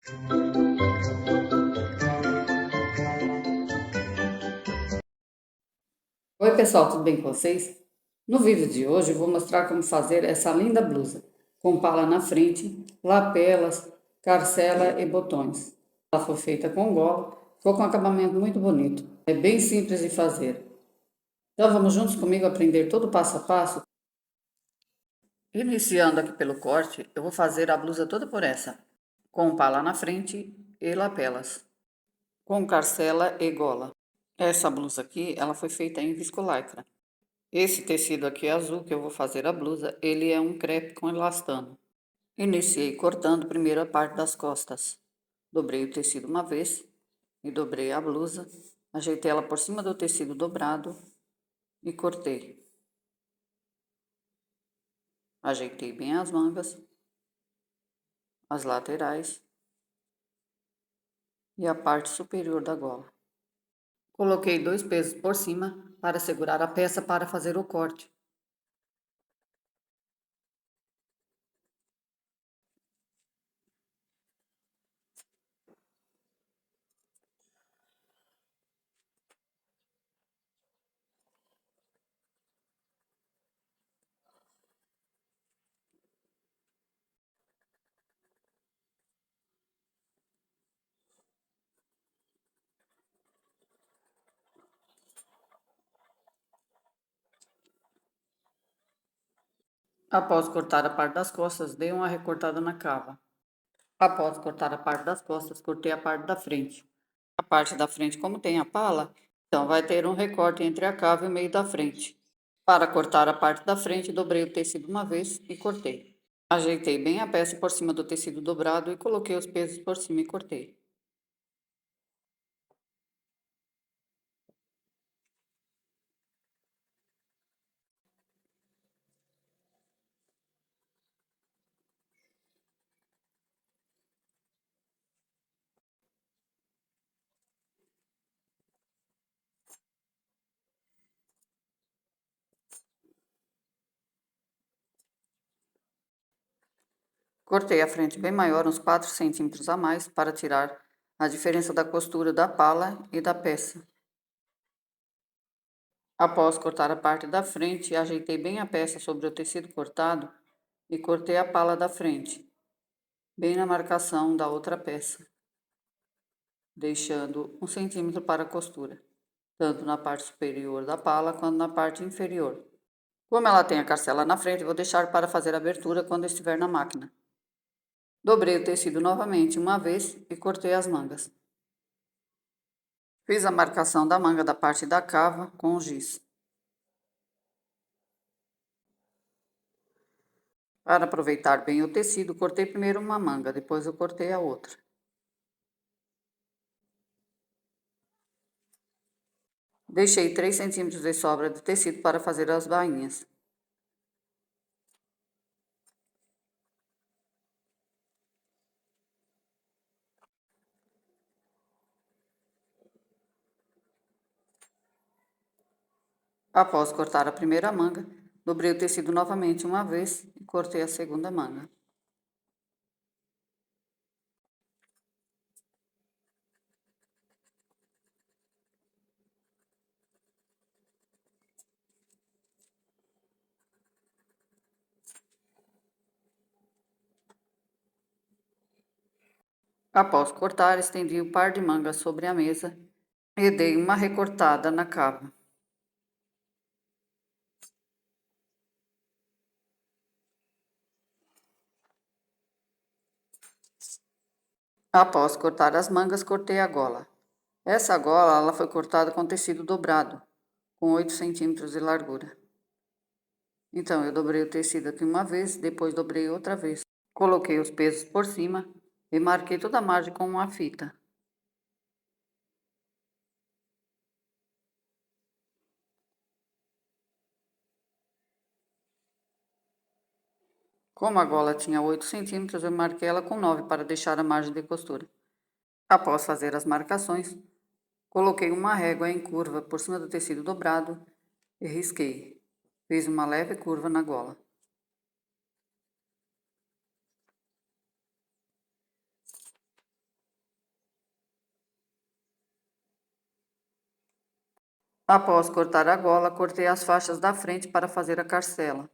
Oi pessoal, tudo bem com vocês? No vídeo de hoje eu vou mostrar como fazer essa linda blusa, com pala na frente, lapelas, carcela e botões. Ela foi feita com gola, ficou com um acabamento muito bonito. É bem simples de fazer. Então vamos juntos comigo aprender todo o passo a passo? Iniciando aqui pelo corte, eu vou fazer a blusa toda por essa, com pala na frente e lapelas, com carcela e gola. Essa blusa aqui, ela foi feita em viscolaicra. Esse tecido aqui azul que eu vou fazer a blusa, ele é um crepe com elastano. Iniciei cortando primeiro a parte das costas. Dobrei o tecido uma vez e dobrei a blusa, ajeitei ela por cima do tecido dobrado e cortei. Ajeitei bem as mangas, as laterais e a parte superior da gola. Coloquei 2 pesos por cima para segurar a peça para fazer o corte. Após cortar a parte das costas, dei uma recortada na cava. Após cortar a parte das costas, cortei a parte da frente. A parte da frente, como tem a pala, então vai ter um recorte entre a cava e o meio da frente. Para cortar a parte da frente, dobrei o tecido uma vez e cortei. Ajeitei bem a peça por cima do tecido dobrado e coloquei os pesos por cima e cortei. Cortei a frente bem maior, uns 4 centímetros a mais, para tirar a diferença da costura da pala e da peça. Após cortar a parte da frente, ajeitei bem a peça sobre o tecido cortado e cortei a pala da frente, bem na marcação da outra peça, deixando 1 centímetro para a costura, tanto na parte superior da pala quanto na parte inferior. Como ela tem a carcela na frente, vou deixar para fazer a abertura quando estiver na máquina. Dobrei o tecido novamente uma vez e cortei as mangas. Fiz a marcação da manga da parte da cava com o giz. Para aproveitar bem o tecido, cortei primeiro uma manga, depois eu cortei a outra. Deixei 3 centímetros de sobra de tecido para fazer as bainhas. Após cortar a primeira manga, dobrei o tecido novamente uma vez e cortei a segunda manga. Após cortar, estendi o par de mangas sobre a mesa e dei uma recortada na cava. Após cortar as mangas, cortei a gola. Essa gola ela foi cortada com tecido dobrado, com 8 centímetros de largura. Então, eu dobrei o tecido aqui uma vez, depois dobrei outra vez. Coloquei os pesos por cima e marquei toda a margem com uma fita. Como a gola tinha 8 centímetros, eu marquei ela com 9 para deixar a margem de costura. Após fazer as marcações, coloquei uma régua em curva por cima do tecido dobrado e risquei. Fiz uma leve curva na gola. Após cortar a gola, cortei as faixas da frente para fazer a carcela.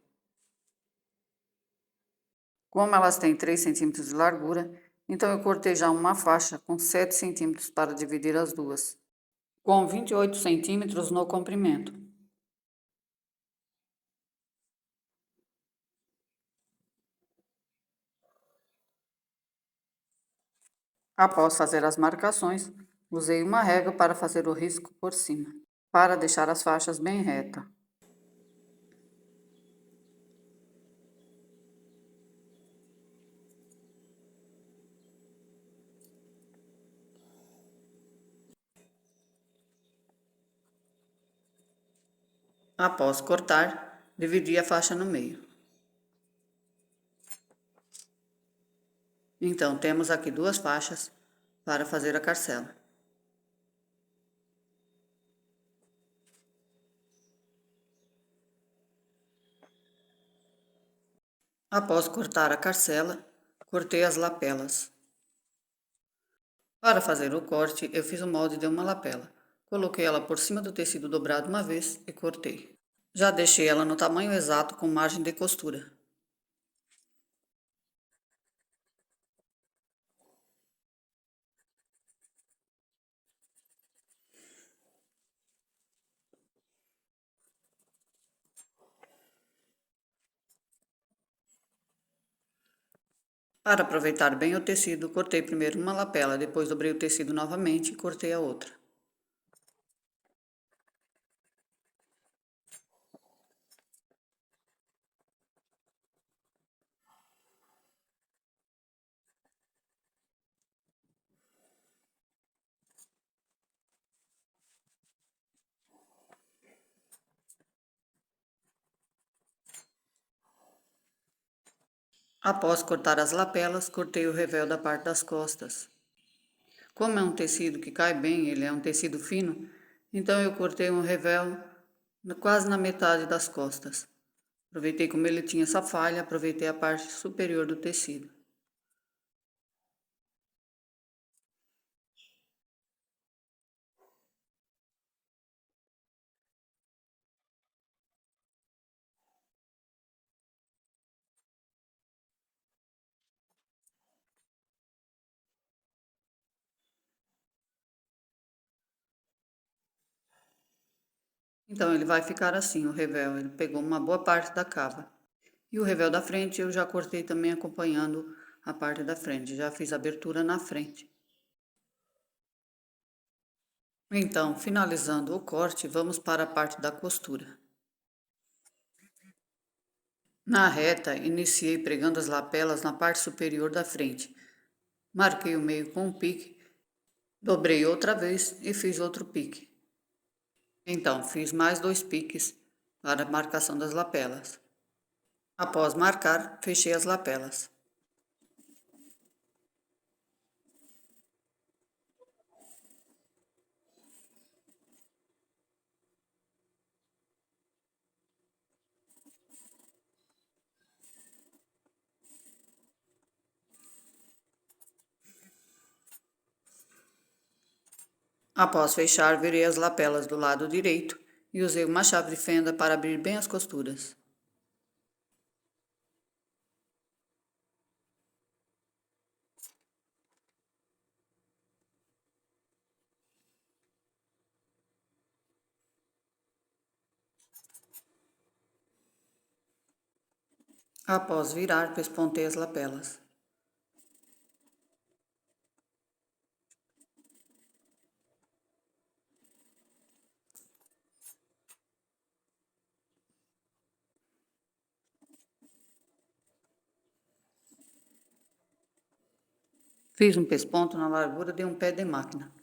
Como elas têm 3 centímetros de largura, então eu cortei já uma faixa com 7 centímetros para dividir as duas, com 28 centímetros no comprimento. Após fazer as marcações, usei uma régua para fazer o risco por cima, para deixar as faixas bem retas. Após cortar, dividi a faixa no meio. Então, temos aqui duas faixas para fazer a carcela. Após cortar a carcela, cortei as lapelas. Para fazer o corte, eu fiz o molde de uma lapela. Coloquei ela por cima do tecido dobrado uma vez e cortei. Já deixei ela no tamanho exato com margem de costura. Para aproveitar bem o tecido, cortei primeiro uma lapela, depois dobrei o tecido novamente e cortei a outra. Após cortar as lapelas, cortei o revel da parte das costas. Como é um tecido que cai bem, ele é um tecido fino, então eu cortei um revel quase na metade das costas. Aproveitei como ele tinha essa falha, aproveitei a parte superior do tecido. Então ele vai ficar assim, o revel, ele pegou uma boa parte da cava. E o revel da frente eu já cortei também acompanhando a parte da frente, já fiz abertura na frente. Então, finalizando o corte, vamos para a parte da costura. Na reta, iniciei pregando as lapelas na parte superior da frente. Marquei o meio com um pique, dobrei outra vez e fiz outro pique. Então, fiz mais 2 piques para a marcação das lapelas. Após marcar, fechei as lapelas. Após fechar, virei as lapelas do lado direito e usei uma chave de fenda para abrir bem as costuras. Após virar, pespontei as lapelas. Fiz um pesponto na largura de um pé de máquina.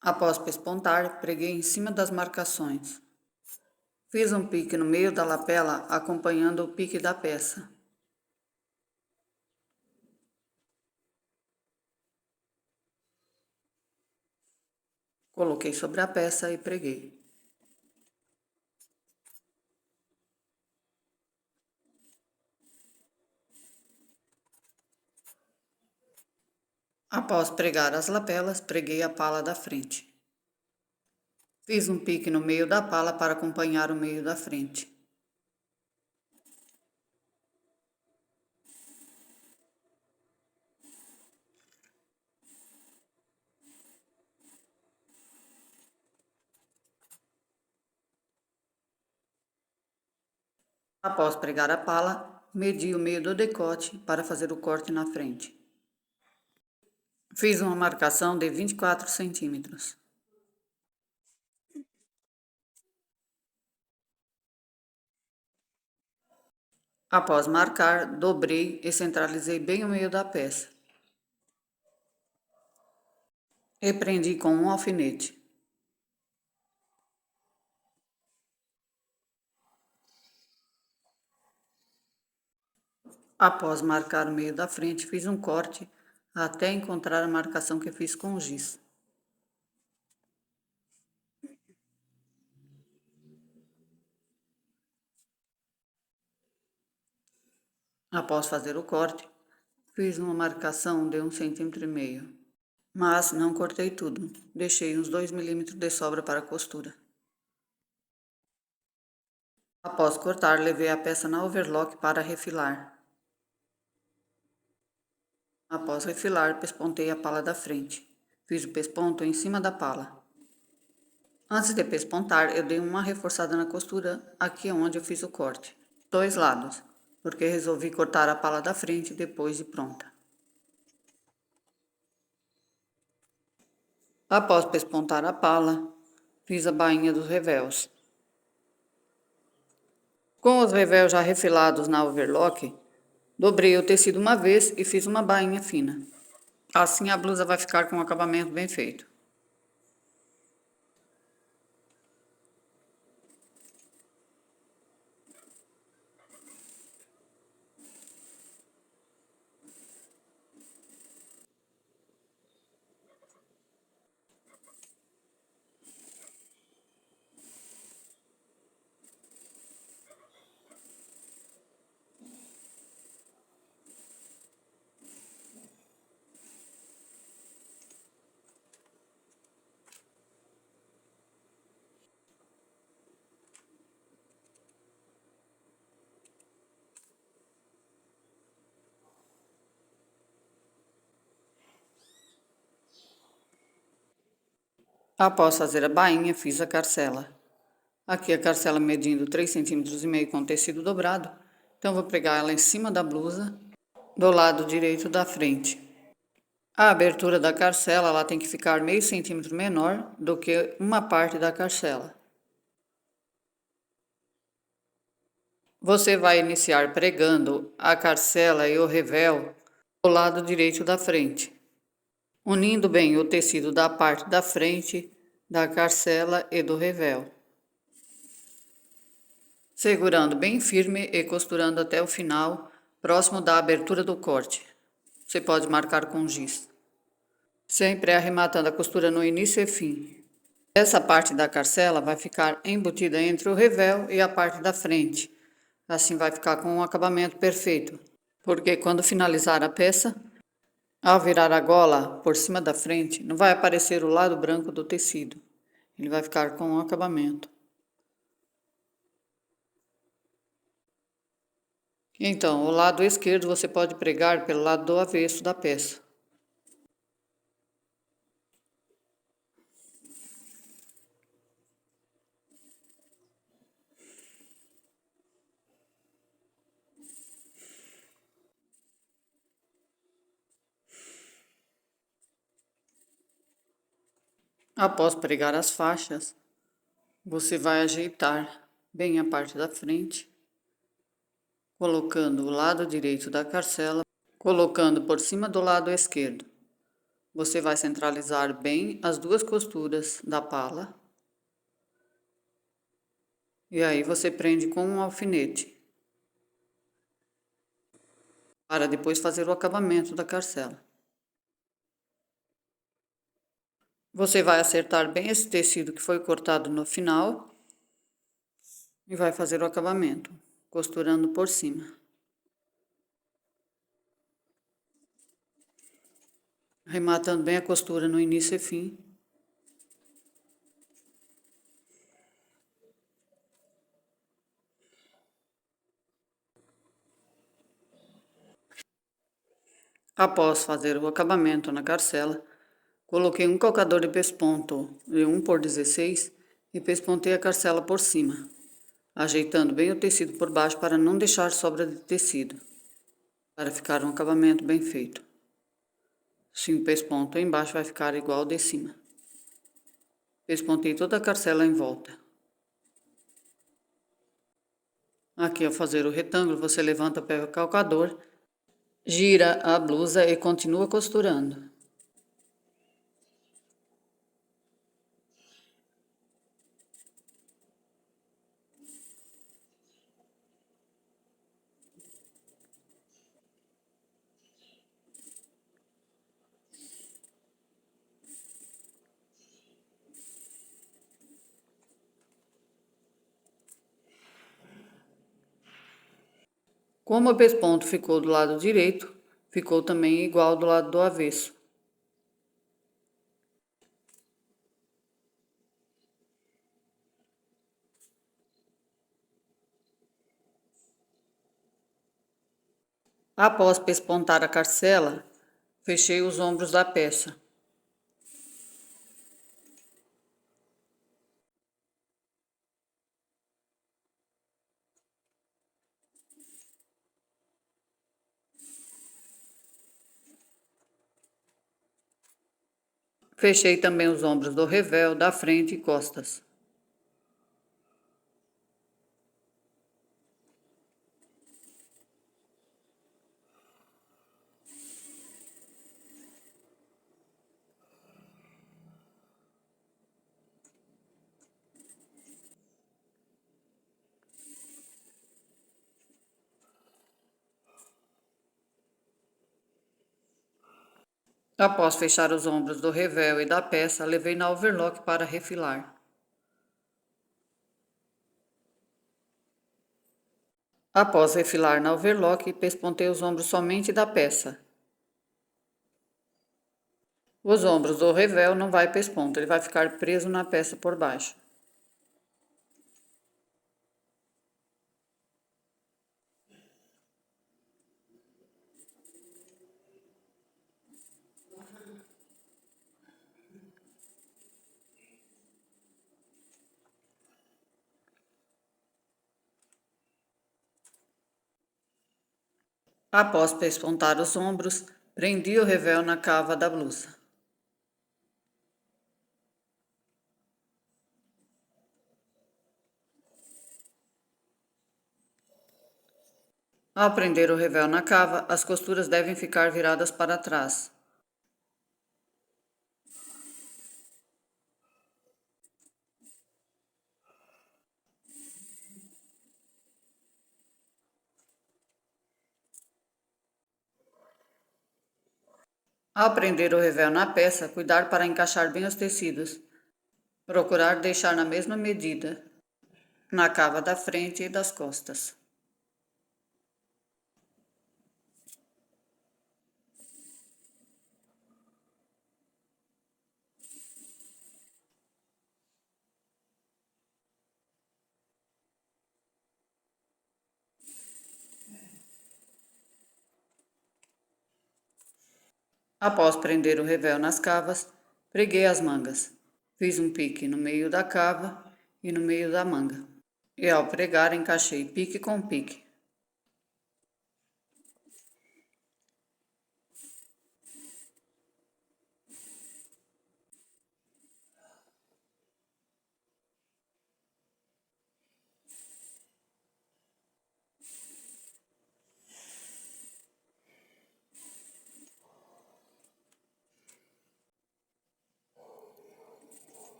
Após pespontar, preguei em cima das marcações. Fiz um pique no meio da lapela, acompanhando o pique da peça. Coloquei sobre a peça e preguei. Após pregar as lapelas, preguei a pala da frente. Fiz um pique no meio da pala para acompanhar o meio da frente. Após pregar a pala, medi o meio do decote para fazer o corte na frente. Fiz uma marcação de 24 centímetros. Após marcar, dobrei e centralizei bem o meio da peça. E prendi com um alfinete. Após marcar o meio da frente, fiz um corte até encontrar a marcação que fiz com giz. Após fazer o corte, fiz uma marcação de 1,5 cm. Mas não cortei tudo, deixei uns 2 milímetros de sobra para a costura. Após cortar, levei a peça na overlock para refilar. Após refilar, pespontei a pala da frente. Fiz o pesponto em cima da pala. Antes de pespontar, eu dei uma reforçada na costura, aqui é onde eu fiz o corte. 2 lados, porque resolvi cortar a pala da frente depois de pronta. Após pespontar a pala, fiz a bainha dos revéus. Com os revéus já refilados na overlock, dobrei o tecido uma vez e fiz uma bainha fina. Assim a blusa vai ficar com um acabamento bem feito. Após fazer a bainha, fiz a carcela. Aqui a carcela medindo 3,5 cm com tecido dobrado, então vou pregar ela em cima da blusa, do lado direito da frente. A abertura da carcela ela tem que ficar meio centímetro menor do que uma parte da carcela. Você vai iniciar pregando a carcela e o revel do lado direito da frente, unindo bem o tecido da parte da frente, da carcela e do revel, segurando bem firme e costurando até o final, próximo da abertura do corte. Você pode marcar com giz, sempre arrematando a costura no início e fim. Essa parte da carcela vai ficar embutida entre o revel e a parte da frente. Assim vai ficar com um acabamento perfeito, porque quando finalizar a peça, ao virar a gola por cima da frente, não vai aparecer o lado branco do tecido. Ele vai ficar com um acabamento. Então, o lado esquerdo você pode pregar pelo lado do avesso da peça. Após pregar as faixas, você vai ajeitar bem a parte da frente, colocando o lado direito da carcela, colocando por cima do lado esquerdo. Você vai centralizar bem as duas costuras da pala. E aí você prende com um alfinete, para depois fazer o acabamento da carcela. Você vai acertar bem esse tecido que foi cortado no final e vai fazer o acabamento, costurando por cima. Arrematando bem a costura no início e fim. Após fazer o acabamento na carcela, coloquei um calcador de pesponto de 1 por 16 e pespontei a carcela por cima, ajeitando bem o tecido por baixo para não deixar sobra de tecido, para ficar um acabamento bem feito. Se o pesponto embaixo vai ficar igual ao de cima. Pespontei toda a carcela em volta. Aqui, ao fazer o retângulo, você levanta o calcador, gira a blusa e continua costurando. Como o pesponto ficou do lado direito, ficou também igual do lado do avesso. Após pespontar a carcela, fechei os ombros da peça. Fechei também os ombros do revel, da frente e costas. Após fechar os ombros do revel e da peça, levei na overlock para refilar. Após refilar na overlock, pespontei os ombros somente da peça. Os ombros do revel não vai pesponto, ele vai ficar preso na peça por baixo. Após pespontar os ombros, prendi o revel na cava da blusa. Ao prender o revel na cava, as costuras devem ficar viradas para trás. Ao prender o revel na peça, cuidar para encaixar bem os tecidos. Procurar deixar na mesma medida, na cava da frente e das costas. Após prender o revel nas cavas, preguei as mangas. Fiz um pique no meio da cava e no meio da manga. E ao pregar, encaixei pique com pique.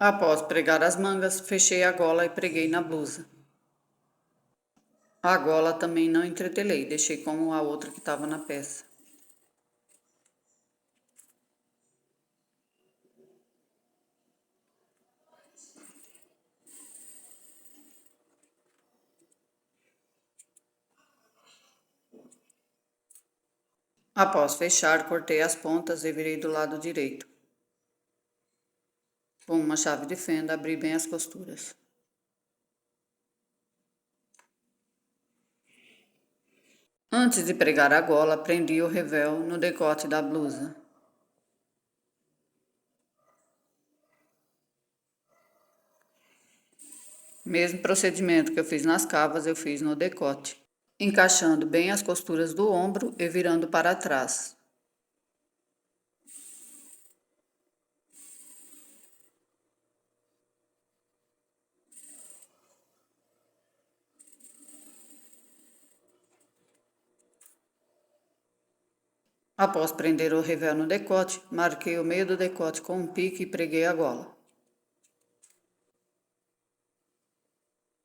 Após pregar as mangas, fechei a gola e preguei na blusa. A gola também não entretelei, deixei como a outra que estava na peça. Após fechar, cortei as pontas e virei do lado direito. Com uma chave de fenda, abri bem as costuras. Antes de pregar a gola, prendi o revel no decote da blusa. Mesmo procedimento que eu fiz nas cavas, eu fiz no decote, encaixando bem as costuras do ombro e virando para trás. Após prender o revel no decote, marquei o meio do decote com um pique e preguei a gola.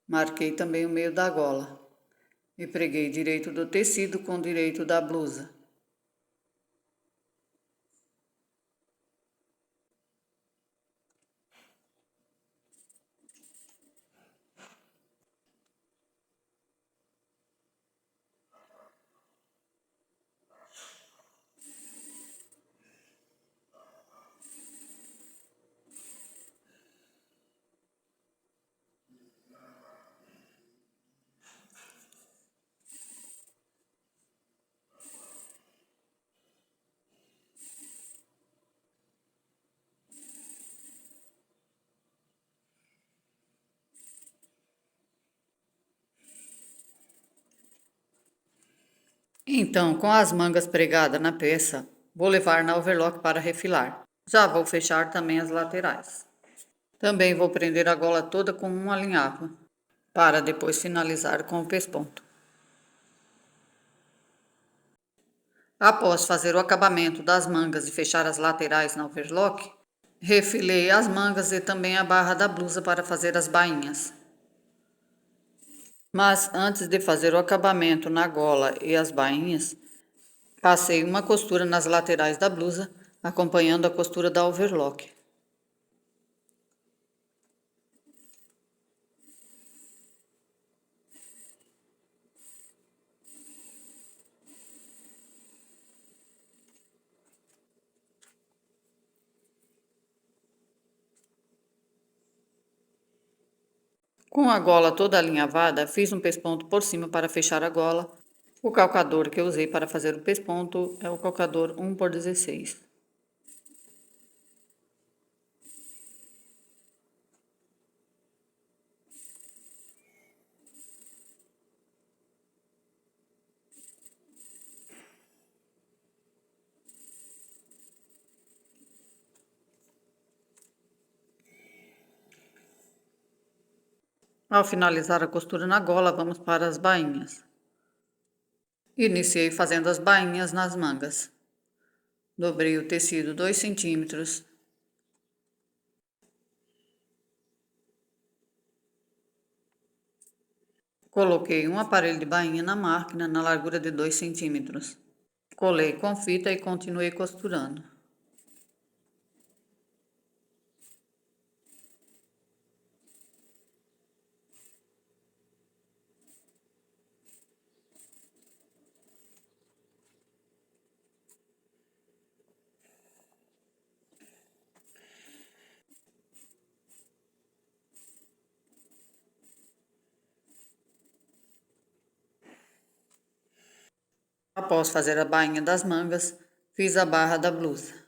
Marquei também o meio da gola e preguei direito do tecido com direito da blusa. Então, com as mangas pregadas na peça, vou levar na overlock para refilar. Já vou fechar também as laterais. Também vou prender a gola toda com um alinhavo, para depois finalizar com o pesponto. Após fazer o acabamento das mangas e fechar as laterais na overlock, refilei as mangas e também a barra da blusa para fazer as bainhas. Mas antes de fazer o acabamento na gola e as bainhas, passei uma costura nas laterais da blusa, acompanhando a costura da overlock. Com a gola toda alinhavada, fiz um pesponto por cima para fechar a gola. O calcador que eu usei para fazer o pesponto é o calcador 1x16. Ao finalizar a costura na gola, vamos para as bainhas. Iniciei fazendo as bainhas nas mangas. Dobrei o tecido 2 centímetros. Coloquei um aparelho de bainha na máquina na largura de 2 centímetros. Colei com fita e continuei costurando. Após fazer a bainha das mangas, fiz a barra da blusa.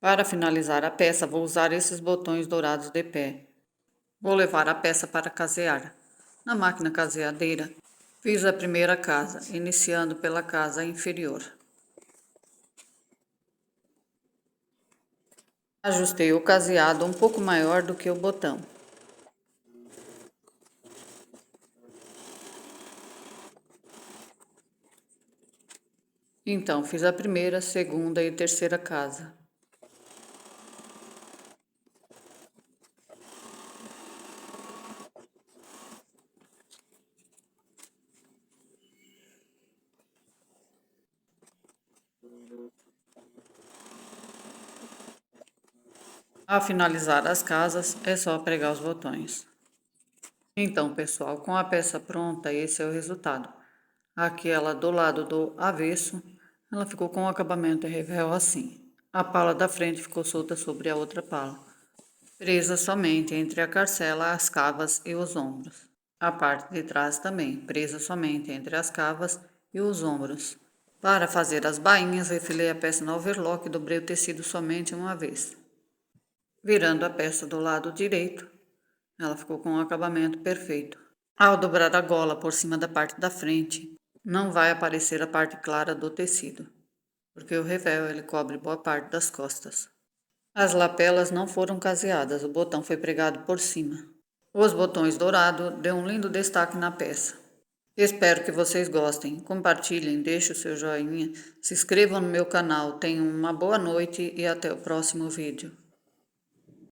Para finalizar a peça, vou usar esses botões dourados de pé. Vou levar a peça para casear. Na máquina caseadeira, fiz a primeira casa, iniciando pela casa inferior. Ajustei o caseado um pouco maior do que o botão. Então, fiz a primeira, segunda e terceira casa. Ao finalizar as casas, é só pregar os botões. Então, pessoal, com a peça pronta, esse é o resultado. Aqui ela do lado do avesso, ela ficou com o acabamento revel assim. A pala da frente ficou solta sobre a outra pala, presa somente entre a carcela, as cavas e os ombros. A parte de trás também, presa somente entre as cavas e os ombros. Para fazer as bainhas, refilei a peça no overlock e dobrei o tecido somente uma vez. Virando a peça do lado direito, ela ficou com um acabamento perfeito. Ao dobrar a gola por cima da parte da frente, não vai aparecer a parte clara do tecido, porque o revel ele cobre boa parte das costas. As lapelas não foram caseadas, o botão foi pregado por cima. Os botões dourados deu um lindo destaque na peça. Espero que vocês gostem. Compartilhem, deixem o seu joinha, se inscrevam no meu canal. Tenham uma boa noite e até o próximo vídeo.